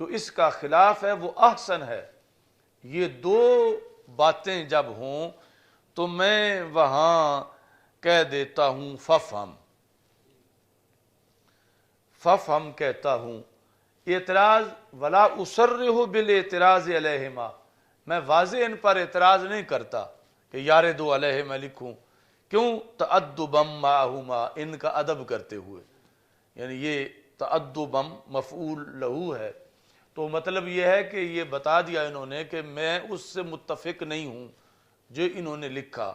جو اس کا خلاف ہے وہ احسن ہے، یہ دو باتیں جب ہوں تو میں وہاں کہہ دیتا ہوں ففہم کہتا ہوں۔ اعتراض ولا اصرح بالاعتراض علیہما، میں واضح ان پر اعتراض نہیں کرتا کہ یاردو علیہ میں لکھوں، کیوں؟ تأدبا معہما، ان کا ادب کرتے ہوئے، یعنی یہ تأدبا مفعول لہو ہے، تو مطلب یہ ہے کہ یہ بتا دیا انہوں نے کہ میں اس سے متفق نہیں ہوں جو انہوں نے لکھا،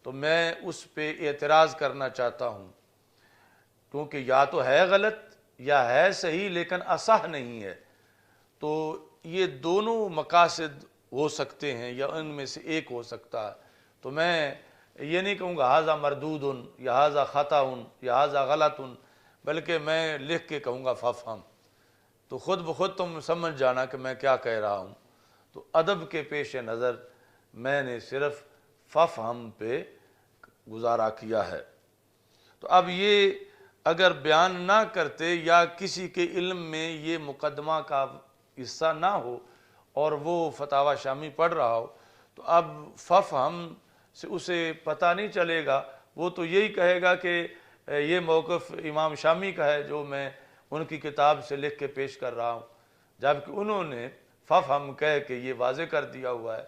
تو میں اس پہ اعتراض کرنا چاہتا ہوں، کیونکہ یا تو ہے غلط یا ہے صحیح لیکن اصح نہیں ہے، تو یہ دونوں مقاصد ہو سکتے ہیں یا ان میں سے ایک ہو سکتا ہے، تو میں یہ نہیں کہوں گا ھذا مردود یا ھذا خطا یا ھذا غلط، بلکہ میں لکھ کے کہوں گا ففہم، تو خود بخود تم سمجھ جانا کہ میں کیا کہہ رہا ہوں، تو ادب کے پیش نظر میں نے صرف ففہم پہ گزارا کیا ہے۔ تو اب یہ اگر بیان نہ کرتے یا کسی کے علم میں یہ مقدمہ کا حصہ نہ ہو اور وہ فتاوی شامی پڑھ رہا ہو تو اب ففہم سے اسے پتہ نہیں چلے گا، وہ تو یہی کہے گا کہ یہ موقف امام شامی کا ہے جو میں ان کی کتاب سے لکھ کے پیش کر رہا ہوں، جبکہ انہوں نے ففہم کہہ کے یہ واضح کر دیا ہوا ہے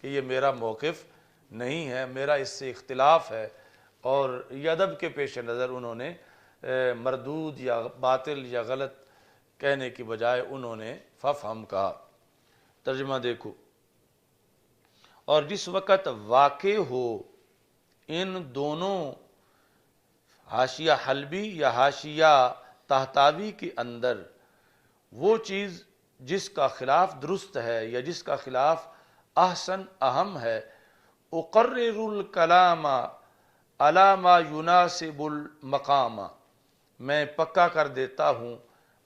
کہ یہ میرا موقف نہیں ہے، میرا اس سے اختلاف ہے، اور یہ ادب کے پیش نظر انہوں نے مردود یا باطل یا غلط کہنے کی بجائے انہوں نے ففہم کہا۔ ترجمہ دیکھو، اور جس وقت واقع ہو ان دونوں حاشیہ حلبی یا حاشیہ طہطاوی کے اندر وہ چیز جس کا خلاف درست ہے یا جس کا خلاف احسن اہم ہے، اقرر الکلام علی ما یناسب المقام، میں پکا کر دیتا ہوں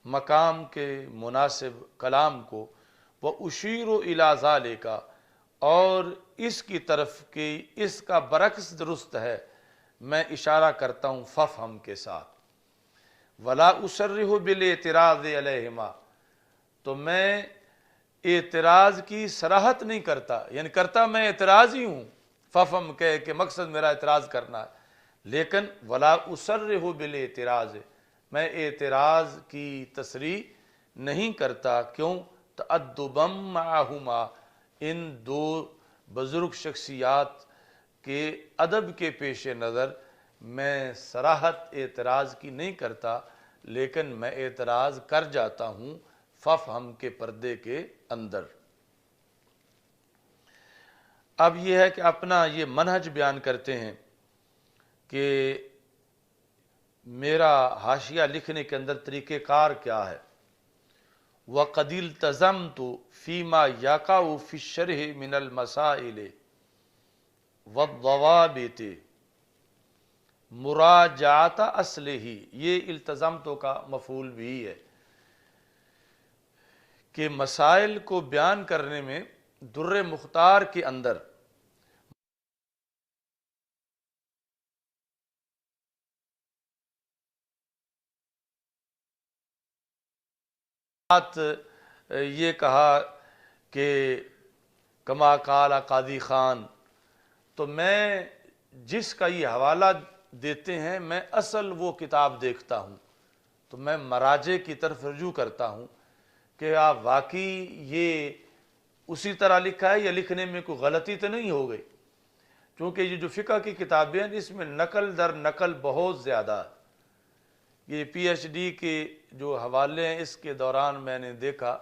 مقام کے مناسب کلام کو، واشیر الی ذالک، اور اس کی طرف کہ اس کا برعکس درست ہے میں اشارہ کرتا ہوں ففہم کے ساتھ، ولا اصرح بالاعتراض علیہما، تو میں اعتراض کی صراحت نہیں کرتا، یعنی کرتا میں اعتراض ہی ہوں، ففہم کہہ کہ مقصد میرا اعتراض کرنا ہے، لیکن ولا اصرح بالاعتراض، میں اعتراض کی تصریح نہیں کرتا، کیوں؟ تأدبا معہما، ان دو بزرگ شخصیات کے ادب کے پیش نظر میں صراحت اعتراض کی نہیں کرتا، لیکن میں اعتراض کر جاتا ہوں ففہم کے پردے کے اندر۔ اب یہ ہے کہ اپنا یہ منہج بیان کرتے ہیں کہ میرا حاشیہ لکھنے کے اندر طریقہ کار کیا ہے۔ وَقَدِ الْتَزَمْتُ فِي مَا يَقَعُ فِي الشَّرْحِ مِنَ الْمَسَائِلِ وَالضَّوَابِطِ مراجعۃ اصلہ، یہ التزمتوں کا مفعول بھی ہے کہ مسائل کو بیان کرنے میں در مختار کے اندر یہ کہا کہ کما قال قاضی خان، تو میں جس کا یہ حوالہ دیتے ہیں میں اصل وہ کتاب دیکھتا ہوں، تو میں مراجع کی طرف رجوع کرتا ہوں کہ آپ واقعی یہ اسی طرح لکھا ہے یا لکھنے میں کوئی غلطی تو نہیں ہو گئی، کیونکہ یہ جو فقہ کی کتابیں ہیں اس میں نقل در نقل بہت زیادہ ہے۔ یہ پی ایچ ڈی کے جو حوالے ہیں اس کے دوران میں نے دیکھا،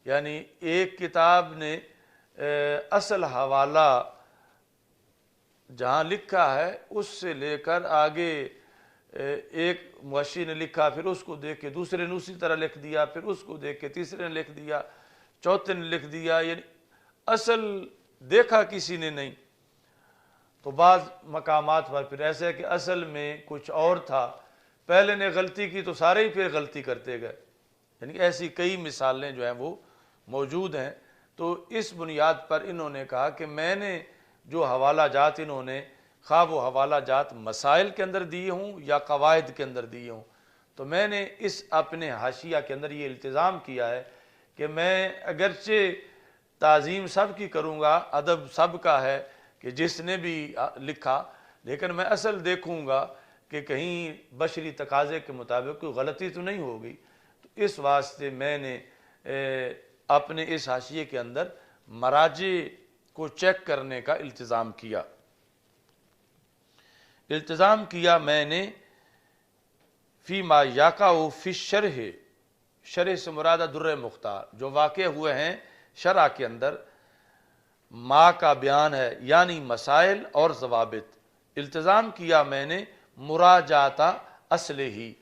یعنی ایک کتاب نے اصل حوالہ جہاں لکھا ہے اس سے لے کر آگے ایک مؤشر نے لکھا، پھر اس کو دیکھ کے دوسرے نے اسی طرح لکھ دیا، پھر اس کو دیکھ کے تیسرے نے لکھ دیا، چوتھے نے لکھ دیا، یعنی اصل دیکھا کسی نے نہیں۔ تو بعض مقامات پر پھر ایسے ہے کہ اصل میں کچھ اور تھا، پہلے نے غلطی کی تو سارے ہی پھر غلطی کرتے گئے، یعنی ایسی کئی مثالیں جو ہیں وہ موجود ہیں۔ تو اس بنیاد پر انہوں نے کہا کہ میں نے جو حوالہ جات انہوں نے خواہ وہ حوالہ جات مسائل کے اندر دیے ہوں یا قواعد کے اندر دیے ہوں، تو میں نے اس اپنے حاشیہ کے اندر یہ التزام کیا ہے کہ میں اگرچہ تعظیم سب کی کروں گا، ادب سب کا ہے کہ جس نے بھی لکھا، لیکن میں اصل دیکھوں گا کہ کہیں بشری تقاضے کے مطابق کوئی غلطی تو نہیں ہوگی۔ تو اس واسطے میں نے اپنے اس حاشیے کے اندر مراجع کو چیک کرنے کا التزام کیا میں نے فیما یقع فی الشرح، شرح سے مراد در مختار، جو واقع ہوئے ہیں شرح کے اندر، ما کا بیان ہے یعنی مسائل اور ضوابط۔ التزام کیا میں نے مراجعت اصل ہی،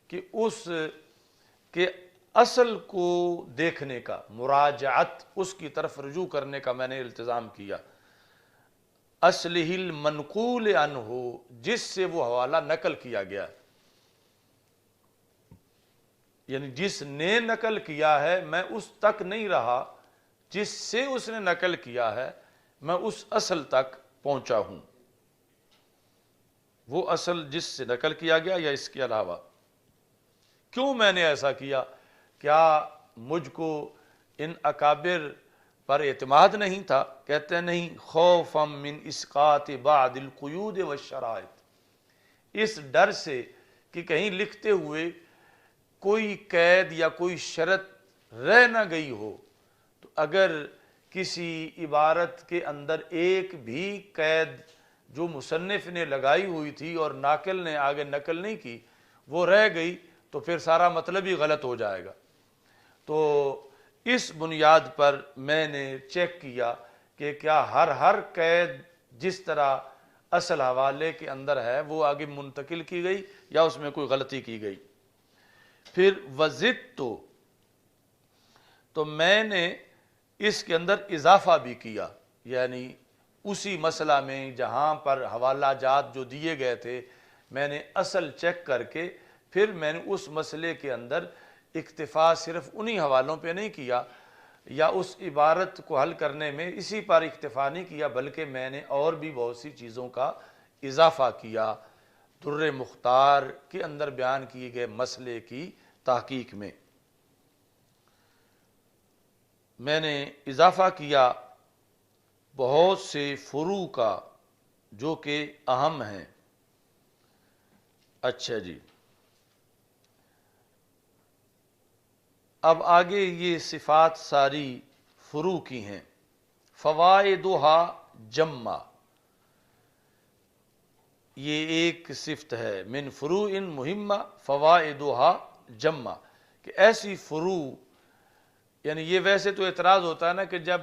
کہ اس کے اصل کو دیکھنے کا، مراجعت اس کی طرف رجوع کرنے کا میں نے التزام کیا۔ اصلہ المنقول عنہ، جس سے وہ حوالہ نقل کیا گیا، یعنی جس نے نقل کیا ہے میں اس تک نہیں رہا، جس سے اس نے نقل کیا ہے میں اس اصل تک پہنچا ہوں، وہ اصل جس سے نقل کیا گیا یا اس کے علاوہ۔ کیوں میں نے ایسا کیا؟ کیا مجھ کو ان اکابر پر اعتماد نہیں تھا؟ کہتے ہیں نہیں، خوفا من اسقاط بعض القیود والشرائط، اس ڈر سے کہ کہیں لکھتے ہوئے کوئی قید یا کوئی شرط رہ نہ گئی ہو، تو اگر کسی عبارت کے اندر ایک بھی قید جو مصنف نے لگائی ہوئی تھی اور ناقل نے آگے نقل نہیں کی وہ رہ گئی تو پھر سارا مطلب ہی غلط ہو جائے گا۔ تو اس بنیاد پر میں نے چیک کیا کہ کیا ہر قید جس طرح اصل حوالے کے اندر ہے وہ آگے منتقل کی گئی یا اس میں کوئی غلطی کی گئی۔ پھر وزدت، تو میں نے اس کے اندر اضافہ بھی کیا، یعنی اسی مسئلہ میں جہاں پر حوالہ جات جو دیے گئے تھے میں نے اصل چیک کر کے پھر میں نے اس مسئلے کے اندر اکتفا صرف انہی حوالوں پہ نہیں کیا یا اس عبارت کو حل کرنے میں اسی پر اکتفا نہیں کیا، بلکہ میں نے اور بھی بہت سی چیزوں کا اضافہ کیا در مختار کے اندر بیان کیے گئے مسئلے کی تحقیق میں۔ میں نے اضافہ کیا بہت سے فروع کا جو کہ اہم ہیں۔ اچھا جی، اب آگے یہ صفات ساری فروع کی ہیں۔ فوائدہا جمع، یہ ایک صفت ہے من فروع مہمہ فوائدہا جمع، کہ ایسی فروع، یعنی یہ ویسے تو اعتراض ہوتا ہے نا کہ جب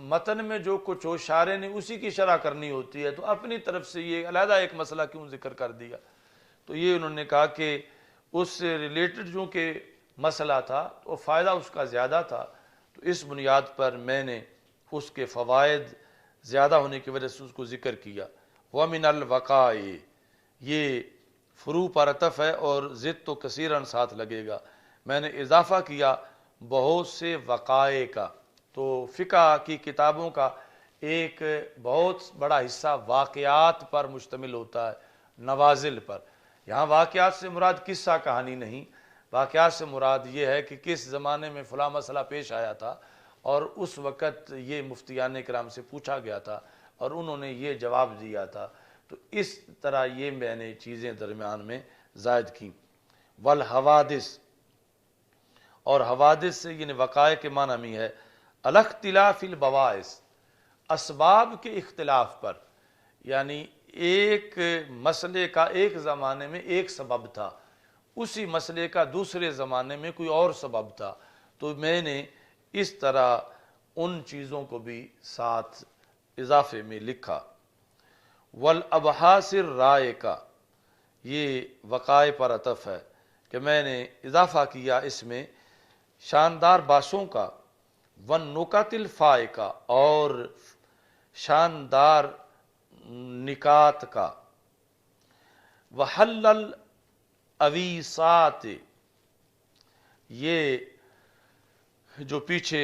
متن میں جو کچھ ہو شارح نے اسی کی شرح کرنی ہوتی ہے تو اپنی طرف سے یہ علیحدہ ایک مسئلہ کیوں ذکر کر دیا؟ تو یہ انہوں نے کہا کہ اس سے ریلیٹڈ جو کہ مسئلہ تھا تو فائدہ اس کا زیادہ تھا، تو اس بنیاد پر میں نے اس کے فوائد زیادہ ہونے کی وجہ سے اس کو ذکر کیا۔ وَمِنَ الْوَقَائِ، یہ فروع پر عطف ہے اور ضد تو کثیراً ساتھ لگے گا۔ میں نے اضافہ کیا بہت سے وقائع کا، تو فقہ کی کتابوں کا ایک بہت بڑا حصہ واقعات پر مشتمل ہوتا ہے، نوازل پر۔ یہاں واقعات سے مراد قصہ کہانی نہیں، واقعات سے مراد یہ ہے کہ کس زمانے میں فلاں مسئلہ پیش آیا تھا اور اس وقت یہ مفتیان کرام سے پوچھا گیا تھا اور انہوں نے یہ جواب دیا تھا، تو اس طرح یہ میں نے چیزیں درمیان میں زائد کیں۔ والحوادث، اور حوادث سے یعنی وقائع کے معنی میں ہے الاختلاف البواعث، اسباب کے اختلاف پر، یعنی ایک مسئلے کا ایک زمانے میں ایک سبب تھا، اسی مسئلے کا دوسرے زمانے میں کوئی اور سبب تھا، تو میں نے اس طرح ان چیزوں کو بھی ساتھ اضافے میں لکھا۔ والابحاث الرائقہ، یہ وقائع پر عطف ہے کہ میں نے اضافہ کیا اس میں شاندار باسوں کا، والنکات الفائقہ، اور شاندار نکات کا، وحل الاویسات، یہ جو پیچھے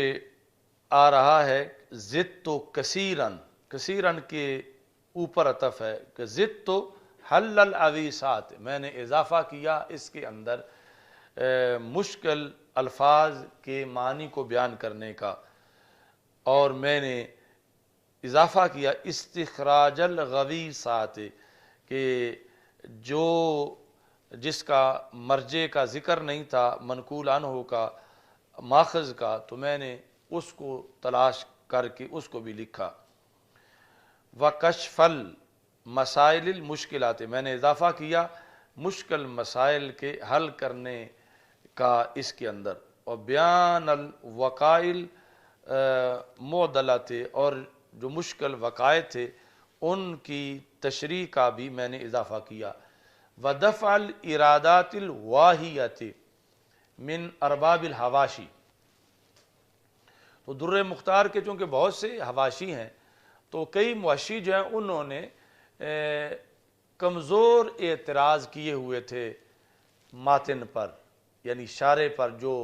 آ رہا ہے ضد تو کثیرن، کثیرن کے اوپر عطف ہے کہ ضد تو حل الاویسات، میں نے اضافہ کیا اس کے اندر مشکل الفاظ کے معنی کو بیان کرنے کا، اور میں نے اضافہ کیا استخراج الغویثات کہ جس کا مرجع کا ذکر نہیں تھا، منقول عنہ کا، ماخذ کا، تو میں نے اس کو تلاش کر کے اس کو بھی لکھا۔ وکشف المسائل المشکلات، میں نے اضافہ کیا مشکل مسائل کے حل کرنے کا اس کے اندر، اور بیان الوقائل معضلات، اور جو مشکل وقائع تھے ان کی تشریح کا بھی میں نے اضافہ کیا۔ ودفع الارادات الواہیۃ من ارباب الحواشی، تو در مختار کے چونکہ بہت سے حواشی ہیں، تو کئی محشی جو ہیں انہوں نے کمزور اعتراض کیے ہوئے تھے ماتن پر، یعنی شارح پر، جو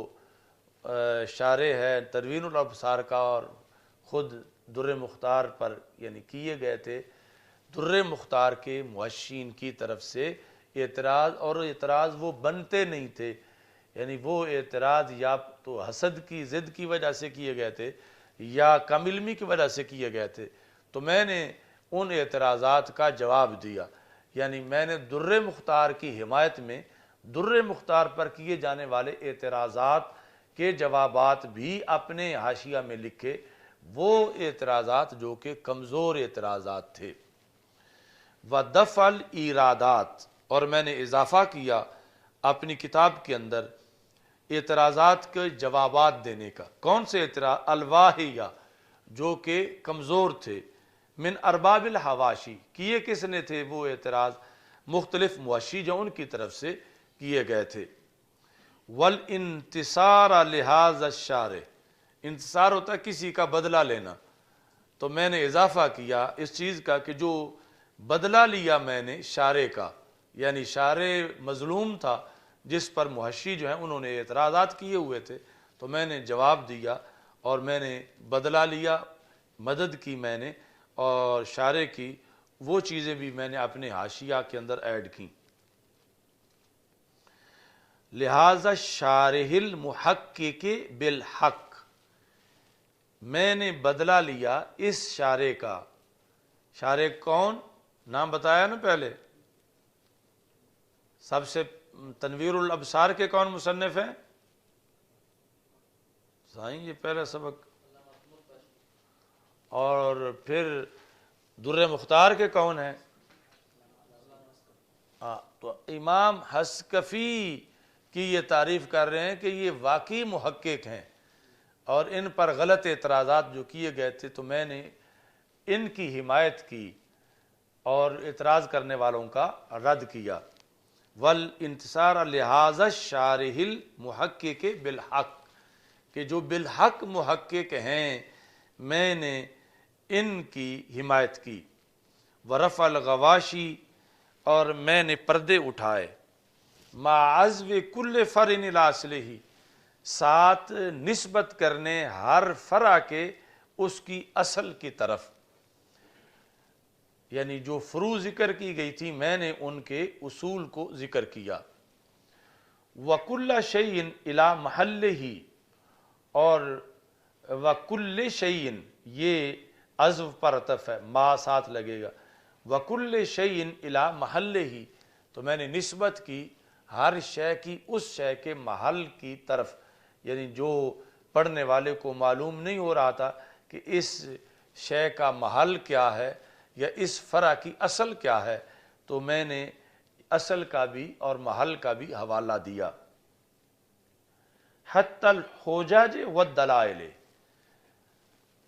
شارح ہے تنویر الابصار کا، اور خود در مختار پر یعنی کیے گئے تھے در مختار کے محشین کی طرف سے اعتراض، اور اعتراض وہ بنتے نہیں تھے، یعنی وہ اعتراض یا تو حسد کی ضد کی وجہ سے کیے گئے تھے یا کم علمی کی وجہ سے کیے گئے تھے۔ تو میں نے ان اعتراضات کا جواب دیا، یعنی میں نے در مختار کی حمایت میں در مختار پر کیے جانے والے اعتراضات کے جوابات بھی اپنے حاشیہ میں لکھے، وہ اعتراضات جو کہ کمزور اعتراضات تھے۔ وَدَفْعَ الْإِرَادَاتِ، اور میں نے اضافہ کیا اپنی کتاب کے اندر اعتراضات کے جوابات دینے کا۔ کون سے اعتراض؟ الواہیہ، جو کہ کمزور تھے، من ارباب الحواشی، کیے کس نے تھے وہ اعتراض؟ مختلف محشی جو ان کی طرف سے کیے گئے تھے۔ والانتصار لہذا الشارع، انتصار ہوتا ہے کسی کا بدلہ لینا، تو میں نے اضافہ کیا اس چیز کا کہ جو بدلہ لیا میں نے شارع کا، یعنی شارع مظلوم تھا جس پر محشی جو ہیں انہوں نے اعتراضات کیے ہوئے تھے، تو میں نے جواب دیا اور میں نے بدلہ لیا، مدد کی میں نے، اور شارع کی وہ چیزیں بھی میں نے اپنے حاشیہ کے اندر ایڈ کی۔ لہذا شارح المحقق بالحق، میں نے بدلہ لیا اس شارع کا۔ شارع کون؟ نام بتایا نا پہلے، سب سے تنویر الابصار کے کون مصنف ہیں؟ سائیں یہ پہلا سبق، اور پھر در مختار کے کون ہیں؟ تو امام حسکفی کی یہ تعریف کر رہے ہیں کہ یہ واقعی محقق ہیں، اور ان پر غلط اعتراضات جو کیے گئے تھے تو میں نے ان کی حمایت کی اور اعتراض کرنے والوں کا رد کیا۔ والانتصار لہذا الشارح المحقق بالحق، کہ جو بالحق محقق ہیں میں نے ان کی حمایت کی۔ ورفع الغواشی، اور میں نے پردے اٹھائے، مع عزو کل فرع الی اصلہ، ساتھ نسبت کرنے ہر فرع کے اس کی اصل کی طرف، یعنی جو فروع ذکر کی گئی تھی میں نے ان کے اصول کو ذکر کیا۔ وَكُلَّ شَيْءٍ إِلَى مَحَلِّهِ، اور وَكُلِّ شَيْءٍ یہ عزو پر عطف ہے، ما ساتھ لگے گا، وَكُلِّ شَيْءٍ إِلَى مَحَلِّهِ، تو میں نے نسبت کی ہر شے کی اس شے کے محل کی طرف، یعنی جو پڑھنے والے کو معلوم نہیں ہو رہا تھا کہ اس شے کا محل کیا ہے یا اس فرع کی اصل کیا ہے، تو میں نے اصل کا بھی اور محل کا بھی حوالہ دیا۔ حتی الحجج والدلائل،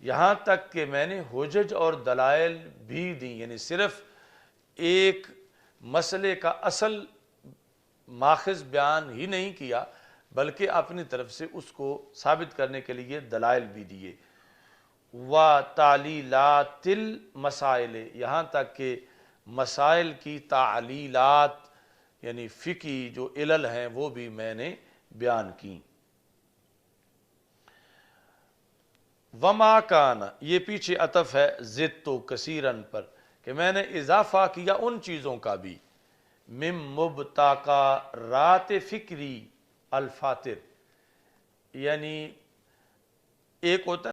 یہاں تک کہ میں نے حجج اور دلائل بھی دی، یعنی صرف ایک مسئلے کا اصل ماخذ بیان ہی نہیں کیا بلکہ اپنی طرف سے اس کو ثابت کرنے کے لیے دلائل بھی دیے۔ وَتَعْلِيلَاتِ الْمَسَائِلِ، یہاں تک کہ مسائل کی تعلیلات یعنی فقہی جو علل ہیں وہ بھی میں نے بیان کی۔ وما کان، یہ پیچھے عطف ہے زدت کثیرن پر، کہ میں نے اضافہ کیا ان چیزوں کا بھی، من مبتکرات فکری الفاتر، یعنی ایک ہوتا